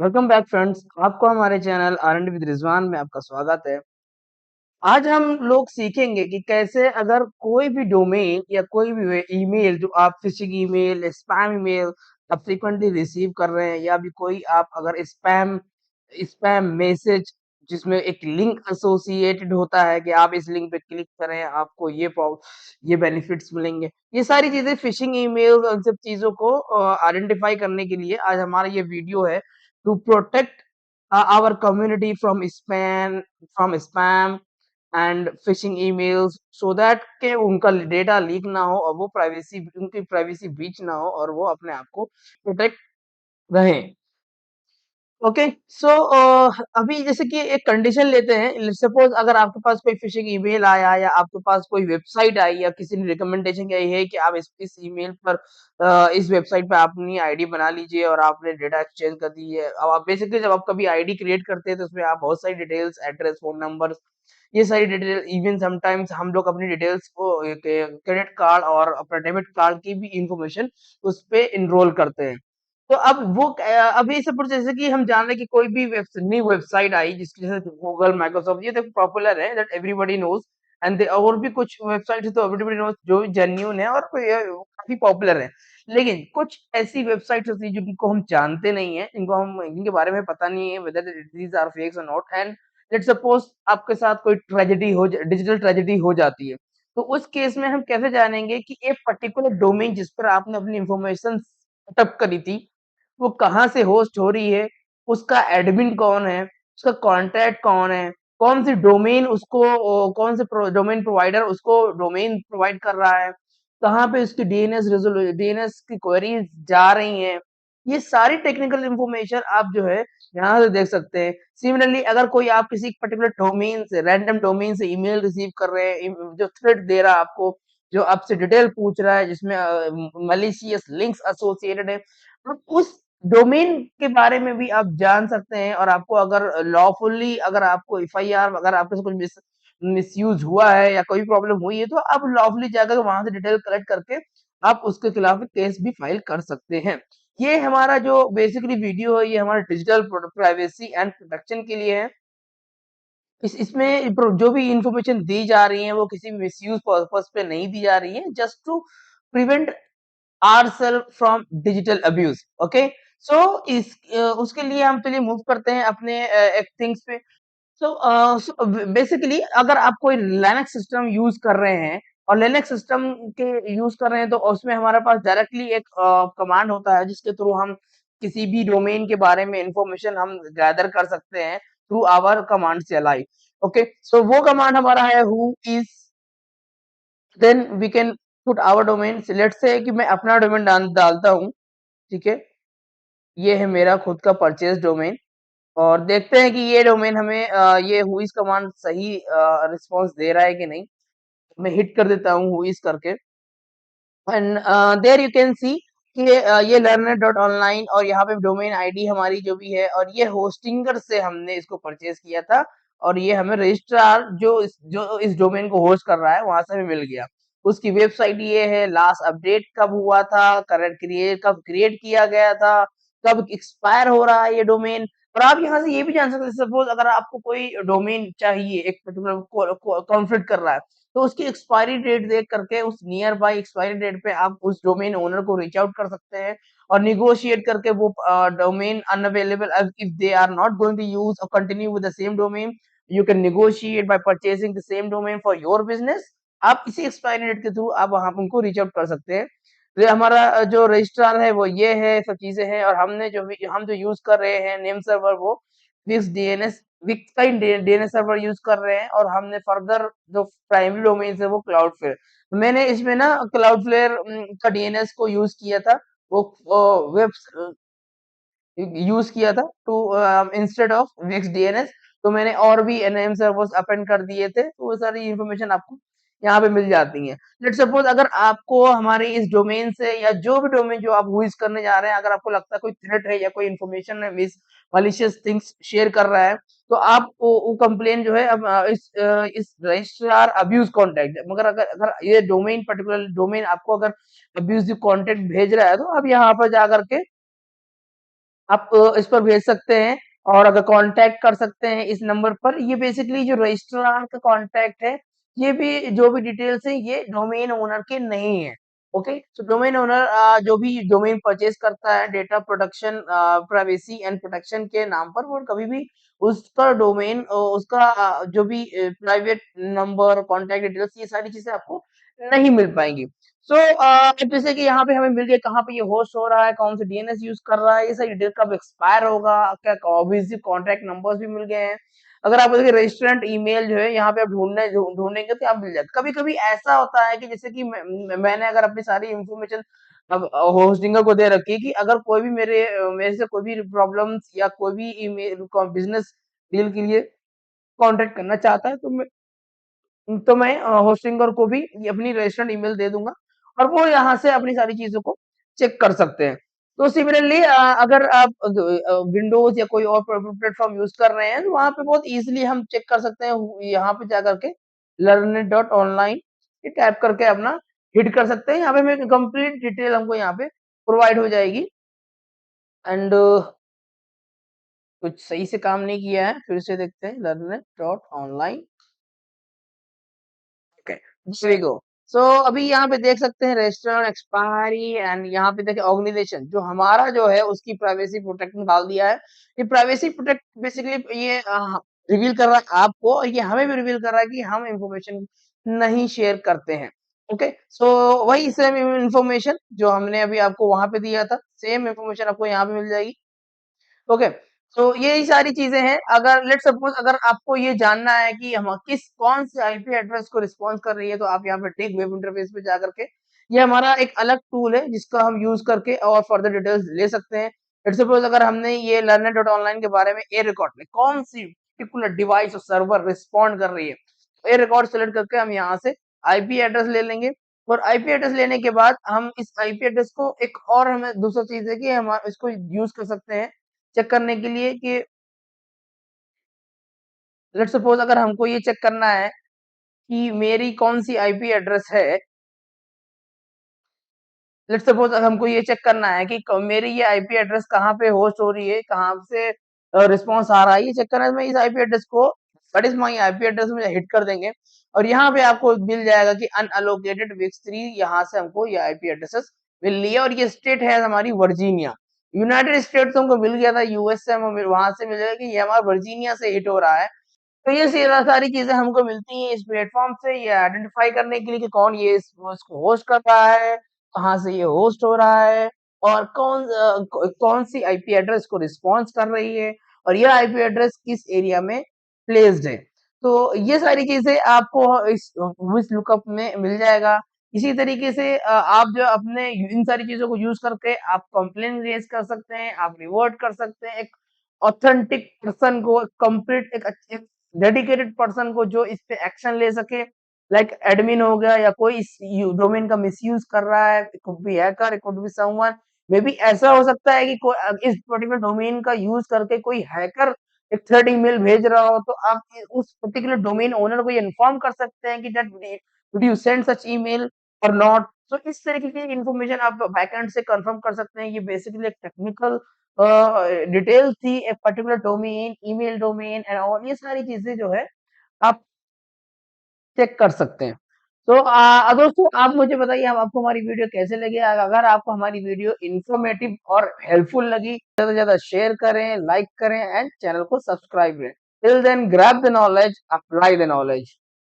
Welcome back friends. आपको हमारे channel are and with Rizwan में आपका स्वागत है। आज हम लोग सीखेंगे कि कैसे अगर कोई भी डोमेन या कोई भी ईमेल जो आप फिशिंग ईमेल, स्पैम ईमेल आप फ्रीक्वेंटली रिसीव कर रहे हैं, या भी कोई आप अगर स्पैम स्पैम मैसेज जिसमें एक लिंक एसोसिएटेड होता है कि आप इस लिंक पे क्लिक करें, आपको ये बेनिफिट्स मिलेंगे। ये सारी चीजें फिशिंग ईमेल और इन सब चीजों को आइडेंटिफाई करने के लिए आज हमारा ये वीडियो है, to protect our community from spam and phishing emails, so that के उनका डेटा लीक ना हो और वो उनकी प्राइवेसी ब्रीच ना हो और वो अपने आप को प्रोटेक्ट रहें। ओके। सो अभी जैसे कि एक कंडीशन लेते हैं, सपोज अगर आपके पास कोई फिशिंग ईमेल आया या आपके पास कोई वेबसाइट आई या किसी ने रिकमेंडेशन आई है कि आप इस ईमेल पर इस वेबसाइट पे अपनी आईडी बना लीजिए और आपने डेटा एक्सचेंज कर दी है। अब आप बेसिकली जब आप कभी आईडी क्रिएट करते हैं तो उसमें आप बहुत सारी डिटेल्स, एड्रेस, फोन नंबर, ये सारी डिटेल, इवन समटाइम्स हम लोग अपनी डिटेल्स को क्रेडिट कार्ड और अपना डेबिट कार्ड की भी इंफॉर्मेशन उस पे इनरोल करते हैं। तो अब अभी सपोज जैसे कि हम जान रहे हैं कि कोई भी न्यू वेबसाइट आई जिसकी जैसे गूगल, माइक्रोसॉफ्ट, ये तो पॉपुलर है, दैट एवरीबॉडी नोज। एंड और भी कुछ वेबसाइट है तो एवरीबॉडी नोज जो जेन्युइन है और ये काफी पॉपुलर है। लेकिन कुछ ऐसी वेबसाइट्स होती है जिनको हम जानते नहीं है, इनके बारे में पता नहीं है वेदर दीज आर फेक्स और नॉट। एंड लेट सपोज आपके साथ कोई डिजिटल ट्रेजेडी हो जाती है, तो उस केस में हम कैसे जानेंगे कि एक पर्टिकुलर डोमेन जिस पर आपने अपनी इंफॉर्मेशन सेटअप करी थी, वो कहाँ से होस्ट हो रही है, उसका एडमिन कौन है, उसका कॉन्टैक्ट कौन है, कौन सी डोमेन उसको कौन से डोमेन प्रोवाइडर उसको डोमेन प्रोवाइड कर रहा है, कहाँ पे उसकी डीएनएस की क्वेरीज जा रही हैं। ये सारी टेक्निकल इंफॉर्मेशन आप जो है यहाँ से देख सकते हैं। सिमिलरली अगर कोई आप किसी पर्टिकुलर डोमेन से, रैंडम डोमेन से ईमेल रिसीव कर रहे हैं, जो थ्रेड दे रहा है आपको, जो आपसे डिटेल पूछ रहा है, जिसमें मलिशियस लिंक्स एसोसिएटेड है, आप उस डोमेन के बारे में भी आप जान सकते हैं। और आपको अगर लॉफुली अगर आपको एफआईआर अगर आपके से कुछ मिसयूज हुआ है या कोई प्रॉब्लम हुई है, तो आप लॉफुली जाकर वहां से डिटेल कलेक्ट करके आप उसके खिलाफ केस भी फाइल कर सकते हैं। ये हमारा जो बेसिकली वीडियो है, ये हमारा डिजिटल प्राइवेसी एंड प्रोटेक्शन के लिए है। इसमें जो भी इंफॉर्मेशन दी जा रही है वो किसी भी मिसयूज पर्पस पे नहीं दी जा रही है, just to prevent ourselves from digital abuse। Okay. So उसके लिए हम चलिए मूव करते हैं अपने एक थिंग्स पे। सो बेसिकली अगर आप कोई लिनक्स सिस्टम यूज कर रहे हैं और लिनक्स सिस्टम के यूज कर रहे हैं, तो उसमें हमारे पास डायरेक्टली एक कमांड होता है जिसके थ्रू हम किसी भी डोमेन के बारे में इंफॉर्मेशन हम गैदर कर सकते हैं through our command CLI। Okay. So वो कमांड हमारा है who is, then we can put our domain. Let's say कि मैं अपना डोमेन डालता हूँ। ठीक है। ये है मेरा खुद का परचेज डोमेन और देखते हैं कि ये डोमेन हमें ये हुईज कमांड सही रिस्पॉन्स दे रहा है कि नहीं। मैं हिट कर देता हूँ हुईज करके, and there you can see कि ये लर्नर डॉट ऑनलाइन और यहाँ पे डोमेन आईडी हमारी जो भी है, और ये होस्टिंगर से हमने इसको परचेज किया था। और ये हमें रजिस्ट्रार जो इस डोमेन को होस्ट कर रहा है वहां से हमें मिल गया। उसकी वेबसाइट ये है, लास्ट अपडेट कब हुआ था, करंट कब क्रिएट किया गया था, कब एक्सपायर हो रहा है ये डोमेन। और आप यहाँ से ये भी जान सकते हैं, सपोज अगर आपको कोई डोमेन चाहिए, एक पर्टिकुलर कॉन्फ्लिक्ट कर रहा है, तो उसकी एक्सपायरी डेट देख करके उस नियर बाय एक्सपायरी डेट पे आप उस डोमेन ओनर को रीच आउट कर सकते हैं और निगोशिएट करके वो domain unavailable if they are not going to use और continue with the same domain, you can negotiate by purchasing the same domain for your business. आप इसी एक्सपायरी डेट के थ्रू आप वहां पे उनको रीच आउट कर सकते हैं। तो ये हमारा जो रजिस्ट्रार है वो ये है, सब चीजें हैं। और हम जो यूज कर रहे हैं नेम सर्वर, वो विक्स डीएनएस विक्स का डीएनएस सर्वर यूज कर रहे हैं। और हमने फर्दर जो प्राइमरी डोमेन है वो क्लाउडफ्लेयर, मैंने इसमें ना क्लाउडफ्लेयर का डीएनएस को यूज किया था, वो वेब यूज किया था to instead of Wix DNS. तो मैंने और भी एनएम सर्वर्स अपेंड कर दिए थे, तो वो सारी इंफॉर्मेशन आपको यहाँ पे मिल जाती है। लेट सपोज अगर आपको हमारी इस डोमेन से या जो भी डोमेन जो आप यूज करने जा रहे हैं, अगर आपको लगता है कोई थ्रेट है या कोई इंफॉर्मेशन है मलिशियस थिंग्स शेयर कर रहा है, तो आप वो कंप्लेन जो है अब इस रजिस्ट्रार अब्यूज कॉन्टेक्ट, मगर अगर अगर ये डोमेन पर्टिकुलर डोमेन आपको अगर अब्यूजिव कॉन्टेक्ट भेज रहा है, तो आप यहाँ पर जा करके आप इस पर भेज सकते हैं और अगर कांटेक्ट कर सकते हैं इस नंबर पर। ये बेसिकली जो रजिस्ट्रार का कांटेक्ट है, ये भी जो भी डिटेल्स हैं ये डोमेन ओनर के नहीं है। ओके, तो डोमेन ओनर जो भी डोमेन परचेज करता है data protection privacy and protection के नाम पर, वो कभी भी उसका डोमेन उसका जो भी प्राइवेट नंबर कांटेक्ट डिटेल्स ये सारी चीजें आपको नहीं मिल पाएंगी। सो जैसे कि यहाँ पे हमें मिल गया कहाँ पे ये होस्ट हो रहा है, कौन सा डीएनएस यूज कर रहा है, ये सारी डिटेल कब एक्सपायर होगा, क्या ऑब्वियसली कॉन्टैक्ट नंबर्स भी मिल गए हैं। अगर आप देखिए रजिस्ट्रेंट ईमेल जो है यहाँ पे आप ढूंढेंगे तो आप मिल जाएगा। कभी कभी ऐसा होता है कि जैसे कि मैंने अगर अपनी सारी इंफॉर्मेशन अब होस्टिंगर को दे रखी है कि अगर कोई भी मेरे से कोई भी प्रॉब्लम्स या कोई भी ईमेल बिजनेस डील के लिए कांटेक्ट करना चाहता है, तो मैं होस्टिंगर को भी ये अपनी रजिस्टर्ड ईमेल दे दूंगा और वो यहाँ से अपनी सारी चीजों को चेक कर सकते हैं। तो सिमिलरली अगर आप विंडोज या कोई और प्लेटफॉर्म यूज कर रहे हैं तो वहां पे बहुत इजीली हम चेक कर सकते हैं, यहाँ पे जाकर के learnit.online ये टैप करके अपना हिट कर सकते हैं। यहाँ पे हमें कंप्लीट डिटेल हमको यहाँ पे प्रोवाइड हो जाएगी। एंड कुछ सही से काम नहीं किया है, फिर से देखते हैं learnit.online। Okay, there we go. So अभी यहाँ पे देख सकते हैं रेस्टोरेंट एक्सपायरी एंड यहाँ पे देखिए ऑर्गेनाइजेशन जो हमारा जो है उसकी प्राइवेसी प्रोटेक्ट में डाल दिया है। ये प्राइवेसी प्रोटेक्ट बेसिकली ये रिवील कर रहा है आपको और ये हमें भी रिवील कर रहा है कि हम इंफॉर्मेशन नहीं शेयर करते हैं। ओके, सो वही सेम इंफॉर्मेशन जो हमने अभी आपको वहां पे दिया था, सेम इंफॉर्मेशन आपको यहाँ पे मिल जाएगी। ओके, तो यही सारी चीजें हैं। अगर लेट सपोज अगर आपको ये जानना है कि हम किस कौन से आईपी एड्रेस को रिस्पॉन्स कर रही है, तो आप यहाँ पे टेक वेब इंटरफेस पे जा करके ये हमारा एक अलग टूल है जिसका हम यूज करके और फर्दर डिटेल्स ले सकते हैं। लेट सपोज अगर हमने ये लर्नर डॉट ऑनलाइन के बारे में ए रिकॉर्ड में कौन सी पर्टिकुलर डिवाइस और सर्वर रिस्पॉन्ड कर रही है, तो ए रिकॉर्ड सेलेक्ट करके हम यहाँ से आईपी एड्रेस ले लेंगे और आईपी एड्रेस लेने के बाद हम इस आईपी एड्रेस को एक और हमें दूसरा चीज है कि हम इसको यूज कर सकते हैं चेक करने के लिए कि लेट्स सपोज अगर हमको ये चेक करना है कि मेरी कौन सी आईपी एड्रेस है। लेट्स सपोज अगर हमको ये चेक करना है कि मेरी ये आईपी एड्रेस कहाँ पे होस्ट हो रही है, कहाँ से रिस्पॉन्स आ रहा है, ये चेक करना है। तो मैं इस आईपी एड्रेस को what is my IP address में हिट कर देंगे और यहाँ पे आपको मिल जाएगा कि अनअलोकेटेड विक्स 3, यहाँ से हमको ये आईपी एड्रेसेस मिल लिया और ये स्टेट है हमारी वर्जीनिया। यूनाइटेड स्टेट्स तो हमको मिल गया था, यूएस से हम वहां से मिलेगा कि ये हमारा वर्जीनिया से हिट हो रहा है। तो ये सारी चीजें हमको मिलती हैं इस प्लेटफॉर्म से, ये आइडेंटिफाई करने के लिए कि कौन ये इसको होस्ट कर रहा है, कहाँ से ये होस्ट हो रहा है और कौन सी आईपी एड्रेस को रिस्पॉन्स कर रही है और ये आईपी एड्रेस किस एरिया में प्लेस्ड है। तो ये सारी चीजें आपको इस लुकअप में मिल जाएगा। इसी तरीके से आप जो अपने इन सारी चीजों को यूज करके आप कंप्लेन रेज कर सकते हैं, आप रिवर्ट कर सकते हैं एक ऑथेंटिक पर्सन को, कंप्लीट एक डेडिकेटेड पर्सन को जो इस पे एक्शन ले सके। लाइक एडमिन हो गया या कोई इस डोमेन का मिसयूज कर रहा है, it could be hacker, it could be someone, may be ऐसा हो सकता है कि कोई इस पर्टिकुलर डोमेन का यूज करके कोई हैकर एक थ्रेड ईमेल भेज रहा हो, तो आप उस पर्टिकुलर डोमेन ओनर को ये इन्फॉर्म कर सकते हैं कि that did you send such email और नॉट। सो इस तरीके की इंफॉर्मेशन आप बैकएंड से कंफर्म कर सकते हैं। ये बेसिकली एक टेक्निकल डिटेल्स थी एक particular domain, email domain and all, ये सारी चीजें जो है आप चेक कर सकते हैं। तो दोस्तों आप मुझे बताइए हम आपको हमारी वीडियो कैसे लगी। अगर आपको हमारी वीडियो इंफॉर्मेटिव और हेल्पफुल लगी, ज्यादा से ज्यादा शेयर करें, लाइक करें एंड चैनल को सब्सक्राइब करें। Till then grab the knowledge, apply the knowledge.